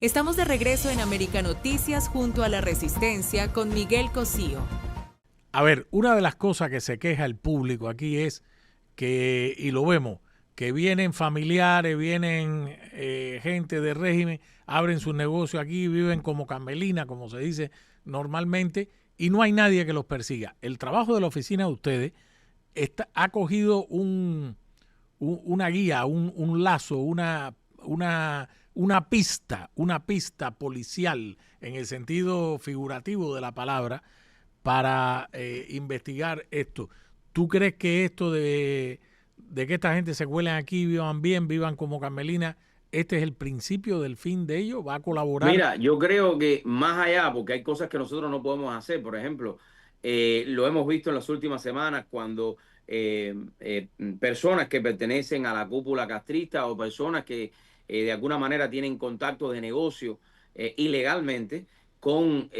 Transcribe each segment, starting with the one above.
Estamos de regreso en América Noticias junto a La Resistencia con Miguel Cosío. A ver, una de las cosas que se queja el público aquí es que, y lo vemos, que vienen familiares, vienen gente de régimen, abren sus negocios aquí, viven como camelina, como se dice normalmente, y no hay nadie que los persiga. El trabajo de la oficina de ustedes ha cogido una guía, un lazo, una pista policial en el sentido figurativo de la palabra para investigar esto. ¿Tú crees que esto de que esta gente se cuelen aquí, vivan bien, vivan como Carmelina, este es el principio del fin de ello? ¿Va a colaborar? Mira, yo creo que más allá, porque hay cosas que nosotros no podemos hacer, por ejemplo, lo hemos visto en las últimas semanas cuando eh, eh, personas que pertenecen a la cúpula castrista o personas que de alguna manera tienen contactos de negocio ilegalmente con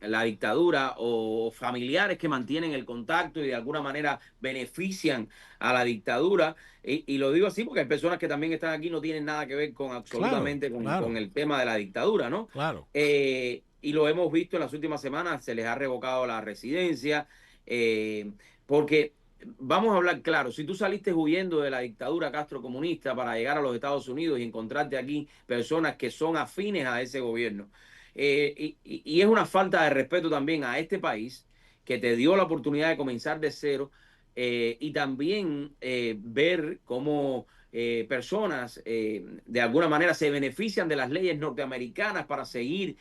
la dictadura o familiares que mantienen el contacto y de alguna manera benefician a la dictadura. Y lo digo así porque hay personas que también están aquí, no tienen nada que ver con Claro, absolutamente con claro, el tema de la dictadura, ¿no? claro. Y lo hemos visto en las últimas semanas, se les ha revocado la residencia, porque vamos a hablar claro, si tú saliste huyendo de la dictadura castrocomunista para llegar a los Estados Unidos y encontrarte aquí personas que son afines a ese gobierno, y es una falta de respeto también a este país que te dio la oportunidad de comenzar de cero y también ver cómo personas de alguna manera se benefician de las leyes norteamericanas para seguir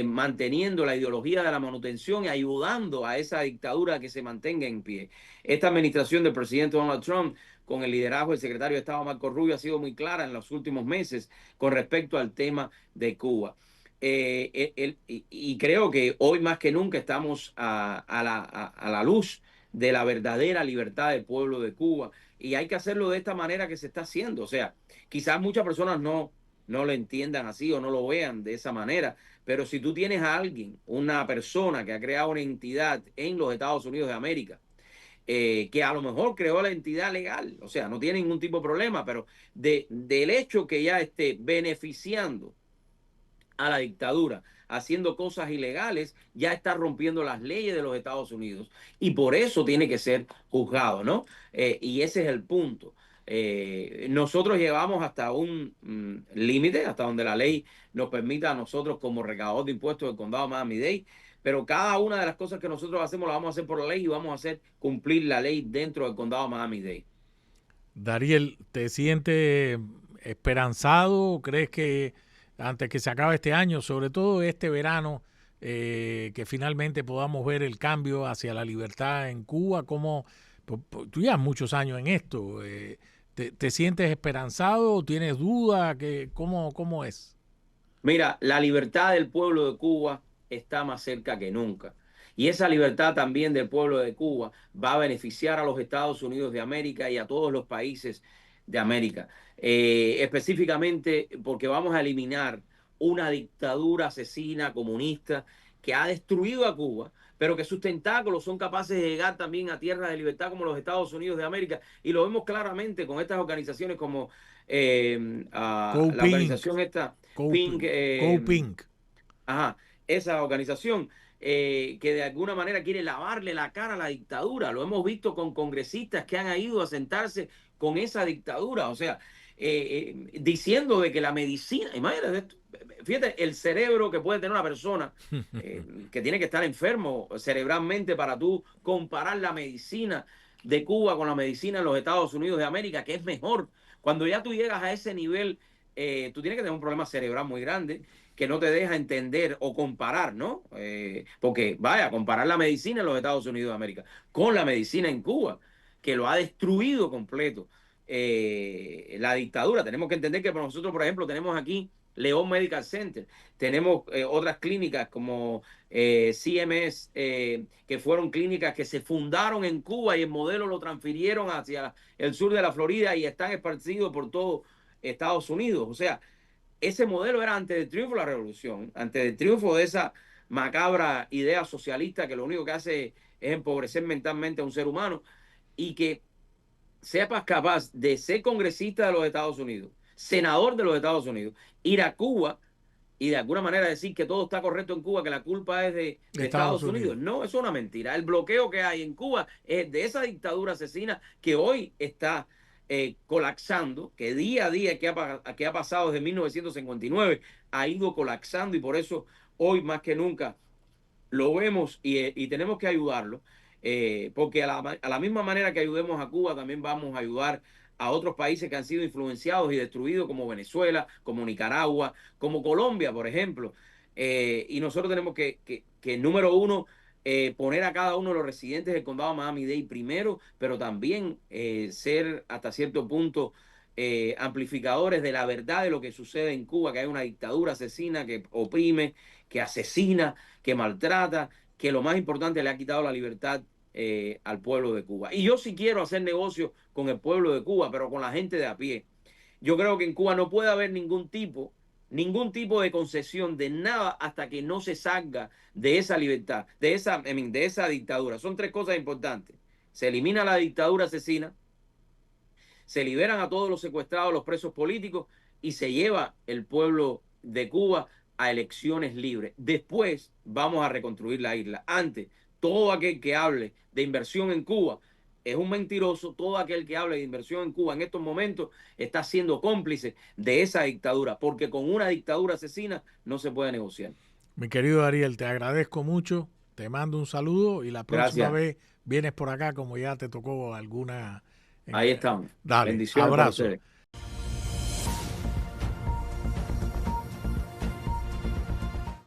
manteniendo la ideología de la manutención y ayudando a esa dictadura que se mantenga en pie. Esta administración del presidente Donald Trump, con el liderazgo del secretario de Estado Marco Rubio, ha sido muy clara en los últimos meses con respecto al tema de Cuba. Y creo que hoy más que nunca estamos a la luz de la verdadera libertad del pueblo de Cuba y hay que hacerlo de esta manera que se está haciendo. O sea, quizás muchas personas no lo entiendan así o no lo vean de esa manera, pero si tú tienes a alguien, una persona que ha creado una entidad en los Estados Unidos de América, que a lo mejor creó la entidad legal, o sea, no tiene ningún tipo de problema, pero del hecho que ya esté beneficiando a la dictadura, haciendo cosas ilegales, ya está rompiendo las leyes de los Estados Unidos y por eso tiene que ser juzgado, ¿no? Y ese es el punto. Nosotros llegamos hasta un límite, hasta donde la ley nos permita a nosotros como recaudador de impuestos del condado de Miami-Dade, pero cada una de las cosas que nosotros hacemos la vamos a hacer por la ley y vamos a hacer cumplir la ley dentro del condado de Miami-Dade. Dariel, ¿te sientes esperanzado? ¿Crees que antes que se acabe este año, sobre todo este verano, que finalmente podamos ver el cambio hacia la libertad en Cuba? ¿Cómo, tú llevas muchos años en esto? ¿Te sientes esperanzado o tienes duda? ¿Cómo es? Mira, la libertad del pueblo de Cuba está más cerca que nunca. Y esa libertad también del pueblo de Cuba va a beneficiar a los Estados Unidos de América y a todos los países de América. Específicamente porque vamos a eliminar una dictadura asesina comunista que ha destruido a Cuba, pero que sus tentáculos son capaces de llegar también a tierras de libertad como los Estados Unidos de América. Y lo vemos claramente con estas organizaciones como Go la Pink, organización esta Go, Pink, Go Pink. ajá, esa organización que de alguna manera quiere lavarle la cara a la dictadura. Lo hemos visto con congresistas que han ido a sentarse con esa dictadura, o sea, diciendo de que la medicina, imagínate esto, fíjate el cerebro que puede tener una persona que tiene que estar enfermo cerebralmente para tú comparar la medicina de Cuba con la medicina en los Estados Unidos de América, que es mejor. Cuando ya tú llegas a ese nivel, tú tienes que tener un problema cerebral muy grande que no te deja entender o comparar, ¿no? Porque, vaya, comparar la medicina en los Estados Unidos de América con la medicina en Cuba, que lo ha destruido completo la dictadura. Tenemos que entender que nosotros, por ejemplo, tenemos aquí León Medical Center, tenemos otras clínicas como CMS, que fueron clínicas que se fundaron en Cuba y el modelo lo transfirieron hacia el sur de la Florida y están esparcidos por todo Estados Unidos. O sea, ese modelo era antes del triunfo de la revolución, antes del triunfo de esa macabra idea socialista que lo único que hace es empobrecer mentalmente a un ser humano y que sepas capaz de ser congresista de los Estados Unidos, senador de los Estados Unidos, ir a Cuba y de alguna manera decir que todo está correcto en Cuba, que la culpa es de Estados Unidos. No, eso es una mentira. El bloqueo que hay en Cuba es de esa dictadura asesina que hoy está colapsando, que día a día que ha pasado desde 1959 ha ido colapsando, y por eso hoy más que nunca lo vemos y tenemos que ayudarlo, porque a la misma manera que ayudemos a Cuba, también vamos a ayudar a otros países que han sido influenciados y destruidos, como Venezuela, como Nicaragua, como Colombia, por ejemplo. Y nosotros tenemos que número uno, poner a cada uno de los residentes del condado de Miami-Dade primero, pero también ser hasta cierto punto amplificadores de la verdad de lo que sucede en Cuba, que hay una dictadura asesina que oprime, que asesina, que maltrata, que lo más importante, le ha quitado la libertad al pueblo de Cuba. Y yo sí quiero hacer negocio con el pueblo de Cuba, pero con la gente de a pie. Yo creo que en Cuba no puede haber ningún tipo de concesión de nada hasta que no se salga de esa libertad, de esa dictadura. Son tres cosas importantes. Se elimina la dictadura asesina, se liberan a todos los secuestrados, los presos políticos, y se lleva el pueblo de Cuba a elecciones libres. Después vamos a reconstruir la isla. Antes, todo aquel que hable de inversión en Cuba es un mentiroso. Todo aquel que hable de inversión en Cuba en estos momentos está siendo cómplice de esa dictadura, porque con una dictadura asesina no se puede negociar. Mi querido Ariel, te agradezco mucho, te mando un saludo y la próxima vez vienes por acá como ya te tocó alguna. Ahí estamos. Dale, Bendiciones para abrazo. ustedes.